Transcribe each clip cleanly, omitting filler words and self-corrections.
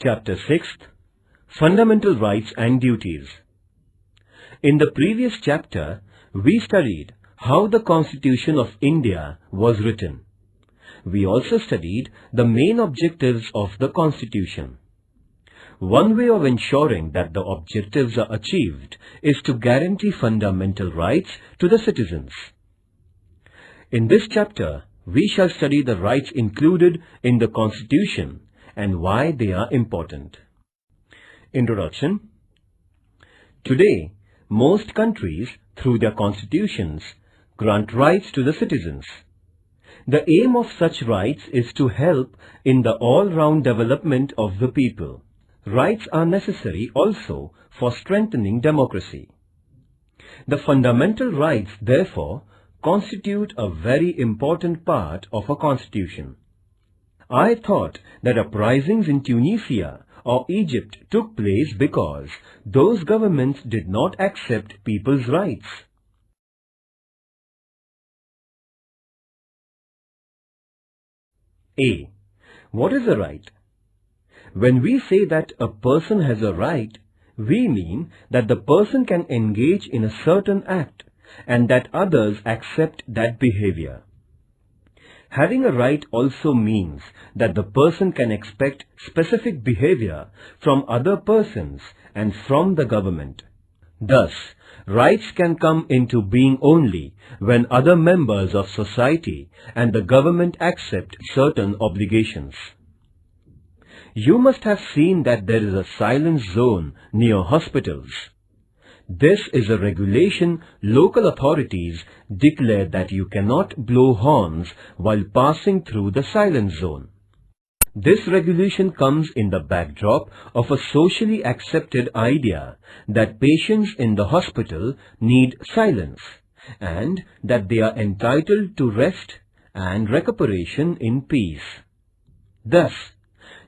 Chapter 6, Fundamental Rights and Duties. In the previous chapter, we studied how the Constitution of India was written. We also studied the main objectives of the Constitution. One way of ensuring that the objectives are achieved is to guarantee fundamental rights to the citizens. In this chapter, we shall study the rights included in the Constitution and why they are important. Introduction. Today, most countries, through their constitutions, grant rights to the citizens. The aim of such rights is to help in the all-round development of the people. Rights are necessary also for strengthening democracy. The fundamental rights, therefore, constitute a very important part of a constitution. I thought that uprisings in Tunisia or Egypt took place because those governments did not accept people's rights. A. What is a right? When we say that a person has a right, we mean that the person can engage in a certain act and that others accept that behavior. Having a right also means that the person can expect specific behavior from other persons and from the government. Thus, rights can come into being only when other members of society and the government accept certain obligations. You must have seen that there is a silence zone near hospitals. This is a regulation local authorities declare that you cannot blow horns while passing through the silence zone. This regulation comes in the backdrop of a socially accepted idea that patients in the hospital need silence and that they are entitled to rest and recuperation in peace. Thus,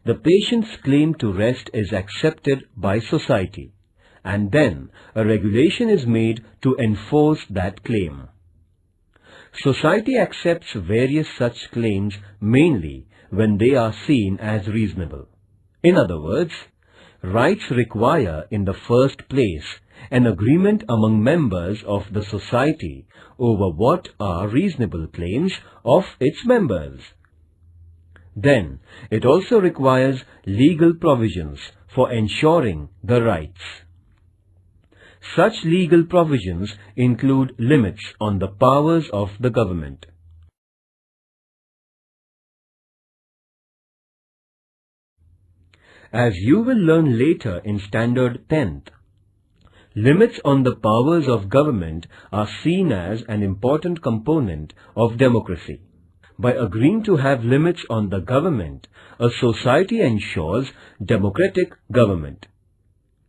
the patient's claim to rest is accepted by society, and then a regulation is made to enforce that claim. Society accepts various such claims mainly when they are seen as reasonable. In other words, rights require in the first place an agreement among members of the society over what are reasonable claims of its members. Then, it also requires legal provisions for ensuring the rights. Such legal provisions include limits on the powers of the government. As you will learn later in Standard 10th, limits on the powers of government are seen as an important component of democracy. By agreeing to have limits on the government, a society ensures democratic government.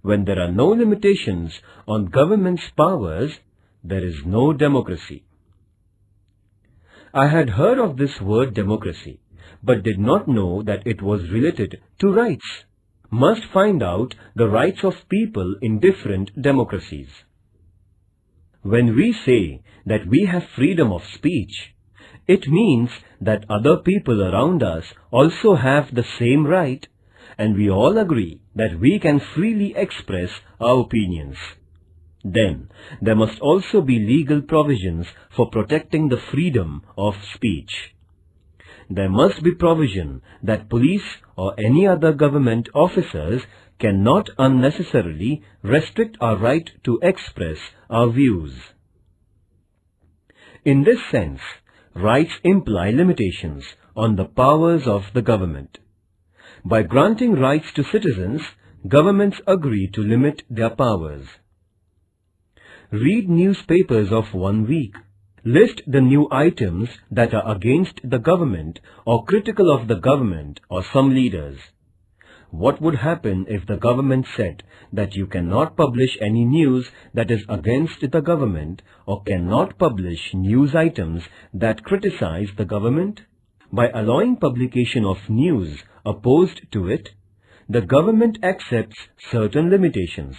When there are no limitations on government's powers, there is no democracy. I had heard of this word democracy, but did not know that it was related to rights. Must find out the rights of people in different democracies. When we say that we have freedom of speech, it means that other people around us also have the same right, and we all agree that we can freely express our opinions. Then, there must also be legal provisions for protecting the freedom of speech. There must be provision that police or any other government officers cannot unnecessarily restrict our right to express our views. In this sense, rights imply limitations on the powers of the government. By granting rights to citizens, governments agree to limit their powers. Read newspapers of 1 week. List the new items that are against the government or critical of the government or some leaders. What would happen if the government said that you cannot publish any news that is against the government or cannot publish news items that criticize the government? By allowing publication of news opposed to it, the government accepts certain limitations.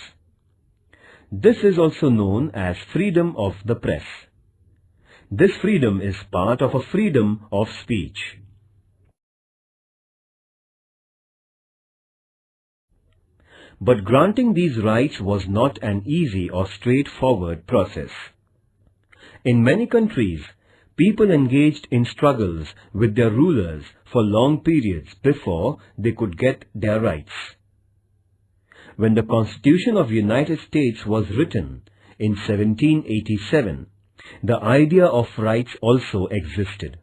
This is also known as freedom of the press. This freedom is part of a freedom of speech. But granting these rights was not an easy or straightforward process. In many countries, people engaged in struggles with their rulers for long periods before they could get their rights. When the Constitution of the United States was written in 1787, the idea of rights also existed.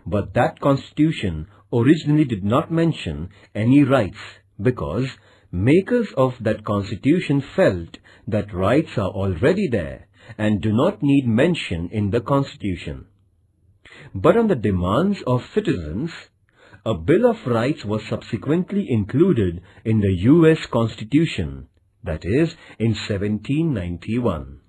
But that Constitution originally did not mention any rights because makers of that Constitution felt that rights are already there and do not need mention in the Constitution. But on the demands of citizens, a Bill of Rights was subsequently included in the US Constitution, that is, in 1791.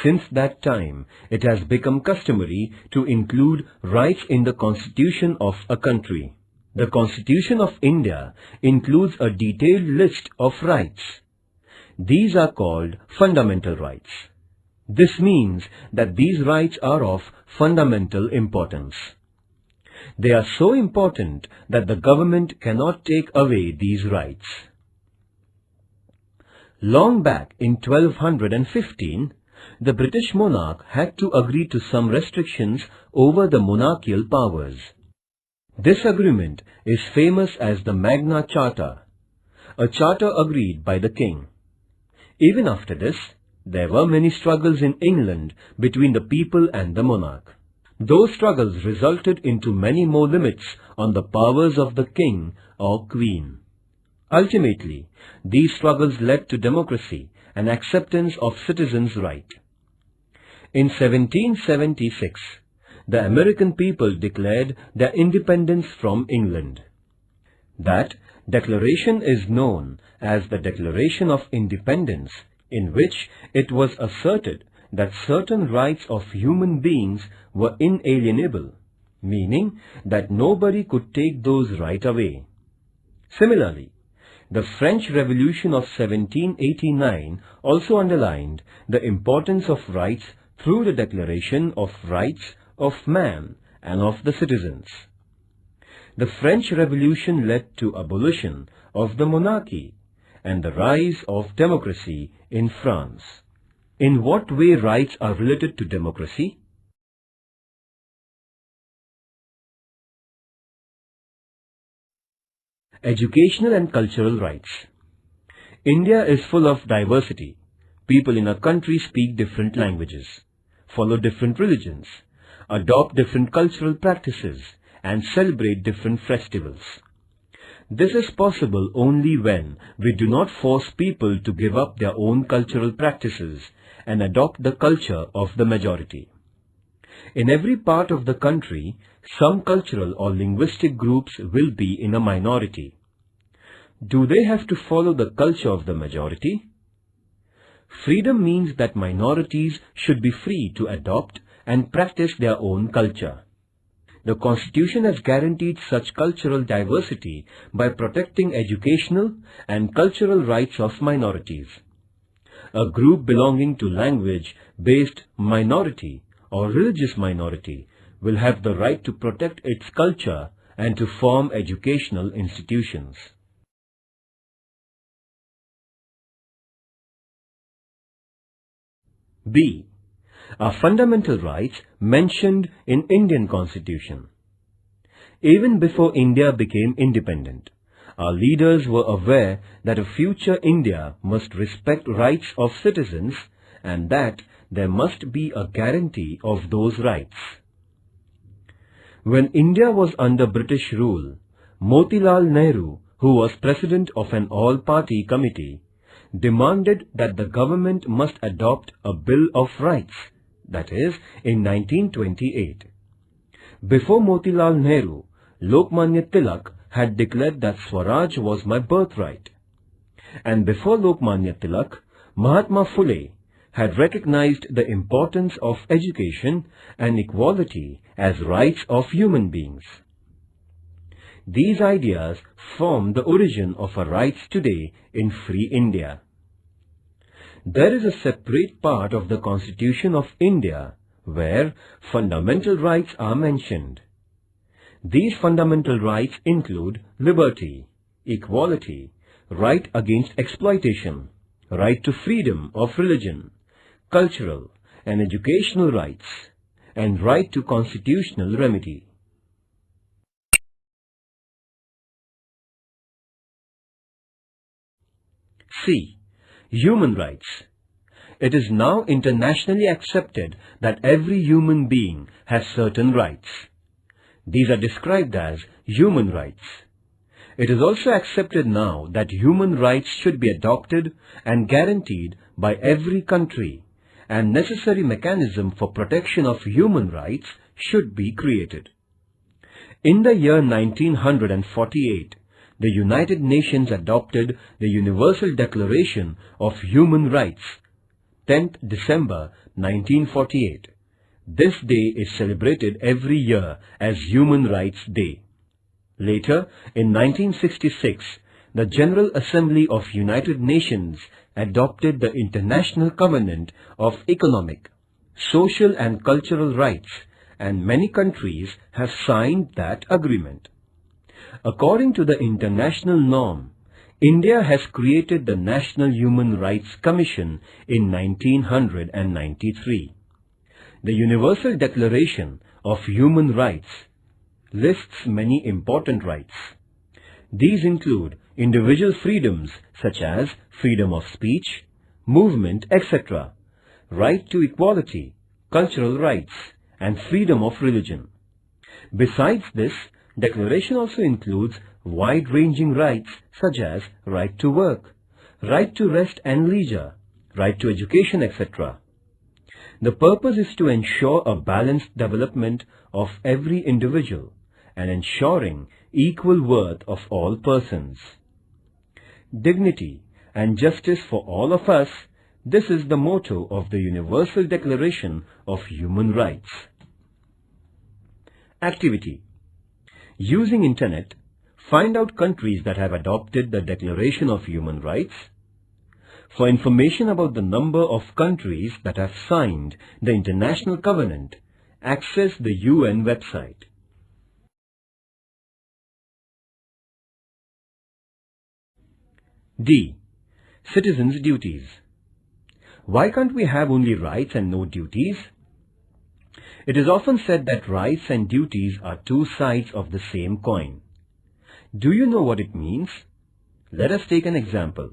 Since that time, it has become customary to include rights in the Constitution of a country. The Constitution of India includes a detailed list of rights. These are called fundamental rights. This means that these rights are of fundamental importance. They are so important that the government cannot take away these rights. Long back in 1215, the British monarch had to agree to some restrictions over the monarchical powers. This agreement is famous as the Magna Charta, a charter agreed by the king. Even after this, there were many struggles in England between the people and the monarch. Those struggles resulted into many more limits on the powers of the king or queen. Ultimately, these struggles led to democracy and acceptance of citizens' rights. In 1776, the American people declared their independence from England. That declaration is known as the Declaration of Independence, in which it was asserted that certain rights of human beings were inalienable, meaning that nobody could take those rights away. Similarly, the French Revolution of 1789 also underlined the importance of rights through the Declaration of Rights of Man and of the Citizens. The French Revolution led to abolition of the monarchy and the rise of democracy in France. In what way rights are related to democracy? Educational and cultural rights. India is full of diversity. People in a country speak different languages, follow different religions, adopt different cultural practices, and celebrate different festivals. This is possible only when we do not force people to give up their own cultural practices and adopt the culture of the majority. In every part of the country, some cultural or linguistic groups will be in a minority. Do they have to follow the culture of the majority? Freedom means that minorities should be free to adopt and practice their own culture. The Constitution has guaranteed such cultural diversity by protecting educational and cultural rights of minorities. A group belonging to language-based minority or religious minority will have the right to protect its culture and to form educational institutions. B. Are fundamental rights mentioned in Indian Constitution. Even before India became independent, our leaders were aware that a future India must respect rights of citizens and that there must be a guarantee of those rights. When India was under British rule, Motilal Nehru, who was president of an all-party committee, demanded that the government must adopt a Bill of Rights, that is, in 1928. Before Motilal Nehru, Lokmanya Tilak had declared that Swaraj was my birthright. And before Lokmanya Tilak, Mahatma Phule had recognized the importance of education and equality as rights of human beings. These ideas form the origin of our rights today in free India. There is a separate part of the Constitution of India where fundamental rights are mentioned. These fundamental rights include liberty, equality, right against exploitation, right to freedom of religion, cultural and educational rights, and right to constitutional remedy. C. Human rights. It is now internationally accepted that every human being has certain rights. These are described as human rights. It is also accepted now that human rights should be adopted and guaranteed by every country, and necessary mechanism for protection of human rights should be created. In the year 1948, the United Nations adopted the Universal Declaration of Human Rights, 10th December 1948. This day is celebrated every year as Human Rights Day. Later, in 1966, the General Assembly of United Nations adopted the International Covenant of Economic, Social and Cultural Rights, and many countries have signed that agreement. According to the international norm, India has created the National Human Rights Commission in 1993. The Universal Declaration of Human Rights lists many important rights. These include individual freedoms such as freedom of speech, movement, etc., right to equality, cultural rights, and freedom of religion. Besides this, Declaration also includes wide-ranging rights such as right to work, right to rest and leisure, right to education, etc. The purpose is to ensure a balanced development of every individual and ensuring equal worth of all persons. Dignity and justice for all of us, this is the motto of the Universal Declaration of Human Rights. Activity. Using Internet, find out countries that have adopted the Declaration of Human Rights. For information about the number of countries that have signed the International Covenant, access the UN website. D. Citizens' duties. Why can't we have only rights and no duties? It is often said that rights and duties are two sides of the same coin. Do you know what it means? Let us take an example.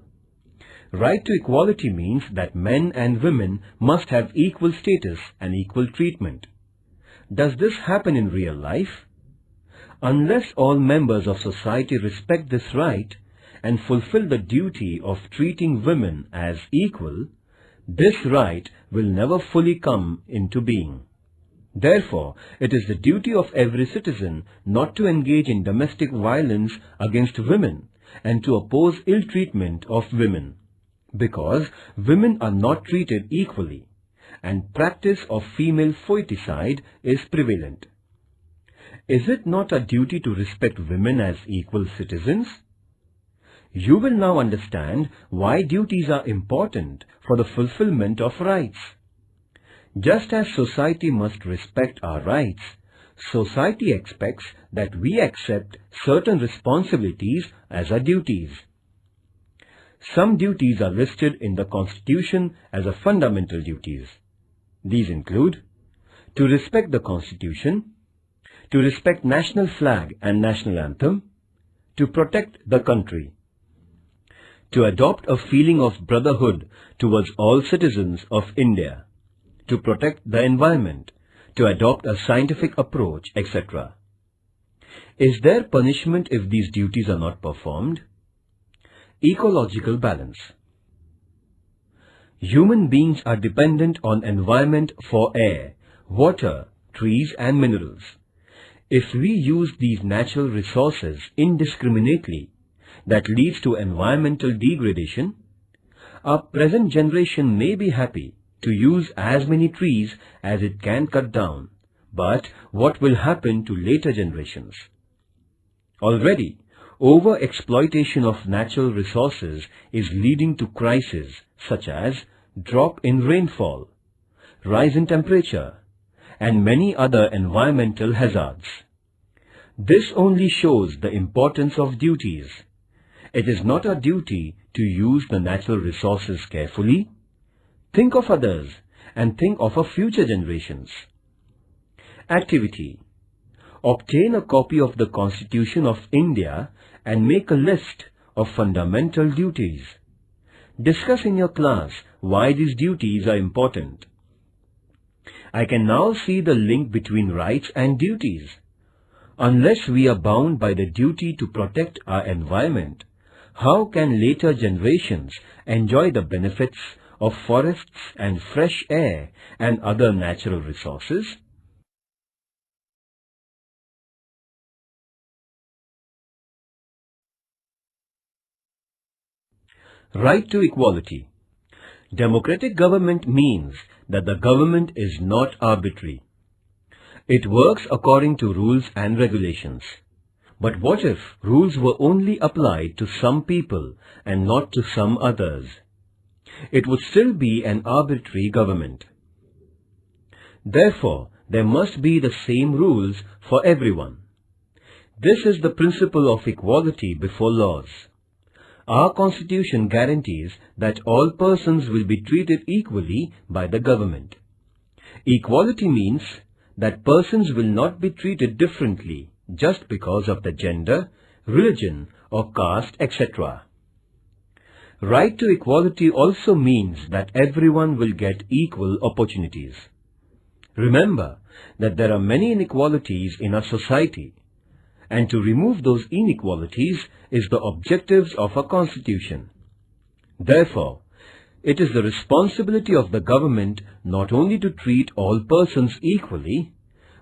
Right to equality means that men and women must have equal status and equal treatment. Does this happen in real life? Unless all members of society respect this right and fulfill the duty of treating women as equal, this right will never fully come into being. Therefore, it is the duty of every citizen not to engage in domestic violence against women and to oppose ill treatment of women, because women are not treated equally and practice of female foeticide is prevalent. Is it not a duty to respect women as equal citizens? You will now understand why duties are important for the fulfillment of rights. Just as society must respect our rights, society expects that we accept certain responsibilities as our duties. Some duties are listed in the Constitution as a fundamental duties. These include to respect the Constitution, to respect national flag and national anthem, to protect the country, to adopt a feeling of brotherhood towards all citizens of India, to protect the environment, to adopt a scientific approach, etc. Is there punishment if these duties are not performed? Ecological balance. Human beings are dependent on environment for air, water, trees and minerals. If we use these natural resources indiscriminately, that leads to environmental degradation. Our present generation may be happy to use as many trees as it can cut down, but what will happen to later generations? Already, over-exploitation of natural resources is leading to crises such as drop in rainfall, rise in temperature, and many other environmental hazards. This only shows the importance of duties. It is not our duty to use the natural resources carefully, think of others, and think of our future generations. Activity. Obtain a copy of the Constitution of India and make a list of fundamental duties. Discuss in your class why these duties are important. I can now see the link between rights and duties. Unless we are bound by the duty to protect our environment, how can later generations enjoy the benefits of forests and fresh air and other natural resources? Right to equality. Democratic government means that the government is not arbitrary. It works according to rules and regulations. But what if rules were only applied to some people and not to some others? It would still be an arbitrary government. Therefore, there must be the same rules for everyone. This is the principle of equality before laws. Our Constitution guarantees that all persons will be treated equally by the government. Equality means that persons will not be treated differently just because of the gender, religion or caste, etc. Right to equality also means that everyone will get equal opportunities. Remember that there are many inequalities in our society, and to remove those inequalities is the objectives of our Constitution. Therefore, it is the responsibility of the government not only to treat all persons equally,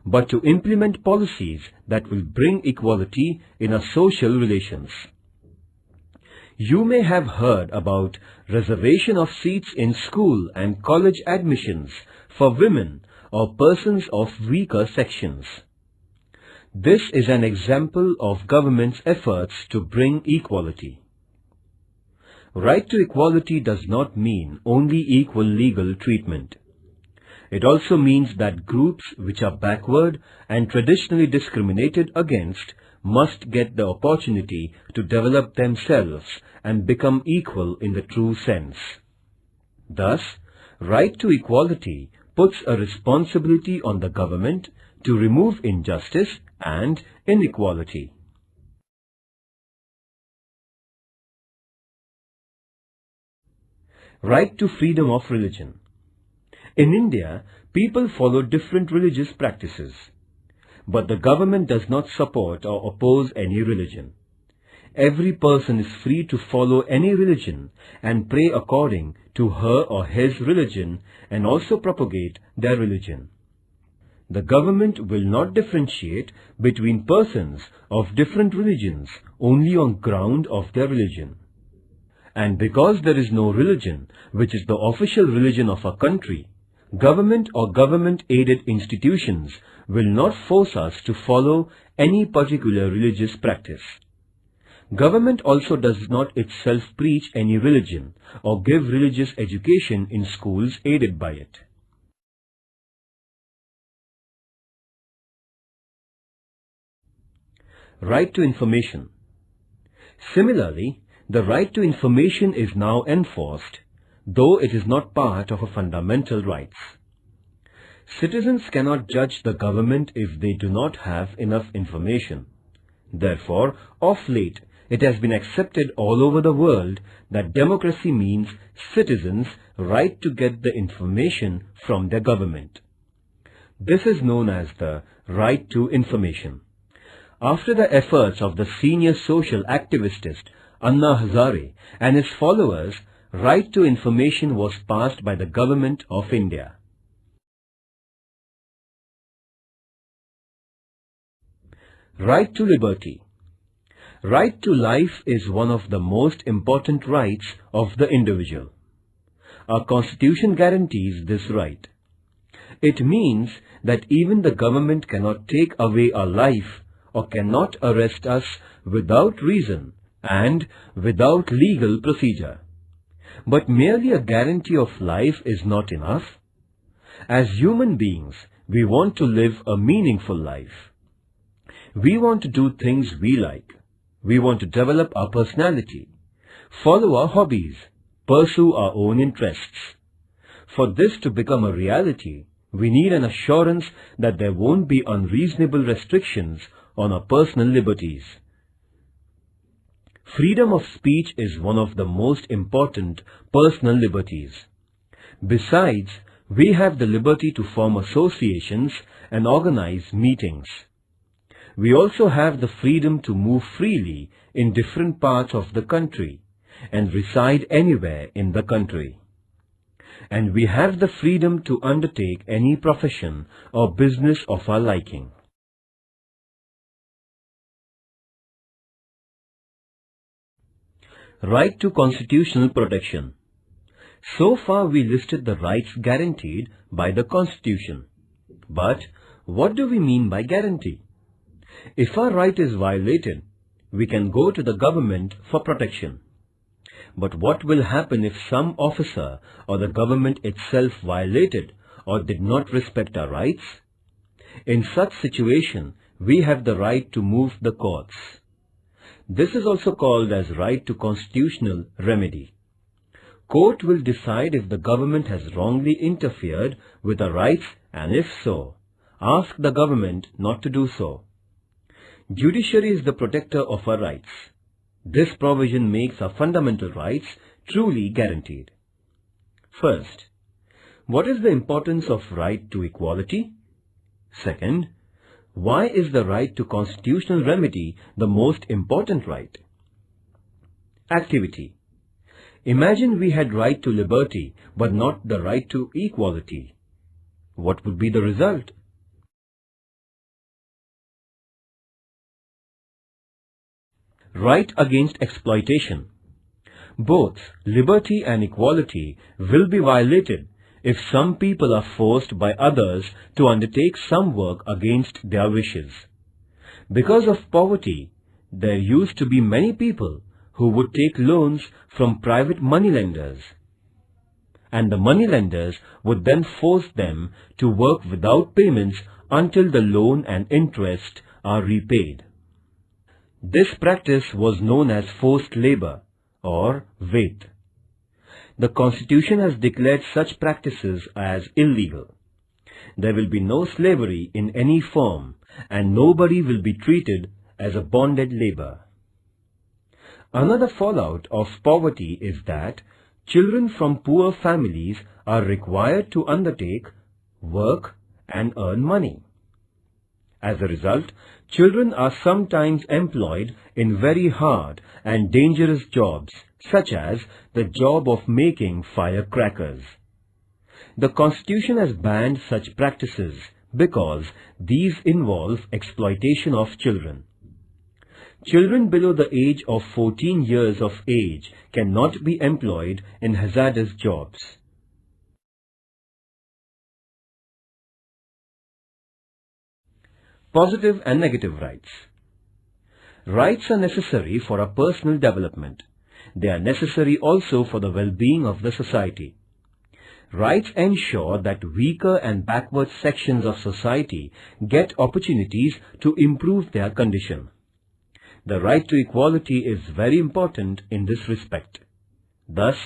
but to implement policies that will bring equality in our social relations. You may have heard about reservation of seats in school and college admissions for women or persons of weaker sections. This is an example of government's efforts to bring equality. Right to equality does not mean only equal legal treatment. It also means that groups which are backward and traditionally discriminated against must get the opportunity to develop themselves and become equal in the true sense. Thus, right to equality puts a responsibility on the government to remove injustice and inequality. Right to freedom of religion. In India, people follow different religious practices, but the government does not support or oppose any religion. Every person is free to follow any religion and pray according to her or his religion and also propagate their religion. The government will not differentiate between persons of different religions only on ground of their religion. And because there is no religion which is the official religion of our country, government or government-aided institutions will not force us to follow any particular religious practice. Government also does not itself preach any religion or give religious education in schools aided by it. Right to information. Similarly, the right to information is now enforced, though it is not part of our fundamental rights. Citizens cannot judge the government if they do not have enough information. Therefore, of late, it has been accepted all over the world that democracy means citizens' right to get the information from their government. This is known as the right to information. After the efforts of the senior social activist Anna Hazare and his followers, right to information was passed by the Government of India. Right to liberty. Right to life is one of the most important rights of the individual. Our Constitution guarantees this right. It means that even the government cannot take away our life or cannot arrest us without reason and without legal procedure. But merely a guarantee of life is not enough. As human beings, we want to live a meaningful life. We want to do things we like. We want to develop our personality, follow our hobbies, pursue our own interests. For this to become a reality, we need an assurance that there won't be unreasonable restrictions on our personal liberties. Freedom of speech is one of the most important personal liberties. Besides, we have the liberty to form associations and organize meetings. We also have the freedom to move freely in different parts of the country and reside anywhere in the country. And we have the freedom to undertake any profession or business of our liking. Right to constitutional protection. So far we listed the rights guaranteed by the Constitution. But what do we mean by guarantee? If our right is violated, we can go to the government for protection. But what will happen if some officer or the government itself violated or did not respect our rights? In such situation, we have the right to move the courts. This is also called as right to constitutional remedy. Court will decide if the government has wrongly interfered with our rights, and if so, ask the government not to do so. Judiciary is the protector of our rights. This provision makes our fundamental rights truly guaranteed. First, what is the importance of right to equality? Second, why is the right to constitutional remedy the most important right? Activity. Imagine we had right to liberty but not the right to equality. What would be the result? Right against exploitation. Both liberty and equality will be violated if some people are forced by others to undertake some work against their wishes. Because of poverty, there used to be many people who would take loans from private moneylenders, and the moneylenders would then force them to work without payments until the loan and interest are repaid. This practice was known as forced labor or wait. The Constitution has declared such practices as illegal. There will be no slavery in any form, and nobody will be treated as a bonded labor. Another fallout of poverty is that children from poor families are required to undertake work and earn money. As a result, children are sometimes employed in very hard and dangerous jobs, such as the job of making firecrackers. The Constitution has banned such practices because these involve exploitation of children. Children below the age of 14 years of age cannot be employed in hazardous jobs. Positive and negative rights. Rights are necessary for our personal development. They are necessary also for the well-being of the society. Rights ensure that weaker and backward sections of society get opportunities to improve their condition. The right to equality is very important in this respect. Thus,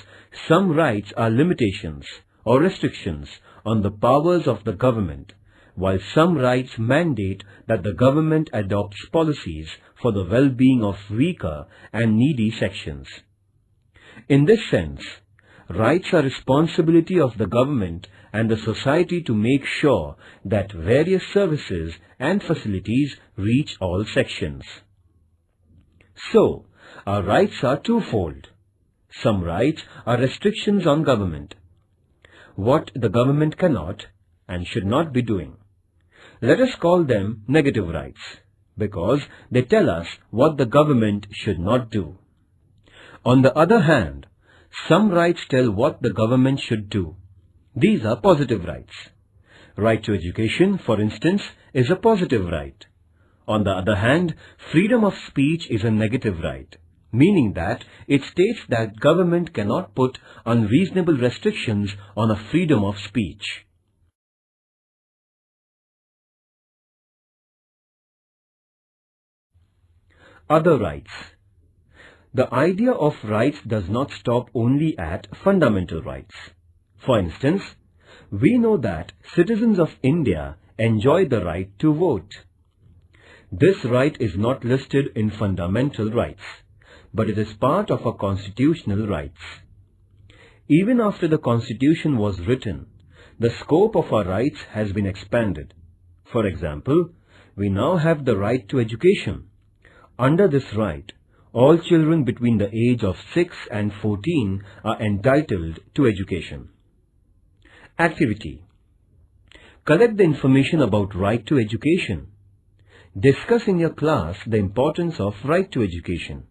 some rights are limitations or restrictions on the powers of the government, while some rights mandate that the government adopts policies for the well-being of weaker and needy sections. In this sense, rights are responsibility of the government and the society to make sure that various services and facilities reach all sections. So, our rights are twofold. Some rights are restrictions on government, what the government cannot and should not be doing. Let us call them negative rights, because they tell us what the government should not do. On the other hand, some rights tell what the government should do. These are positive rights. Right to education, for instance, is a positive right. On the other hand, freedom of speech is a negative right, meaning that it states that government cannot put unreasonable restrictions on a freedom of speech. Other rights. The idea of rights does not stop only at fundamental rights. For instance, we know that citizens of India enjoy the right to vote. This right is not listed in fundamental rights, but it is part of our constitutional rights. Even after the Constitution was written, the scope of our rights has been expanded. For example, we now have the right to education. Under this right, all children between the age of 6 and 14 are entitled to education. Activity. Collect the information about right to education. Discuss in your class the importance of right to education.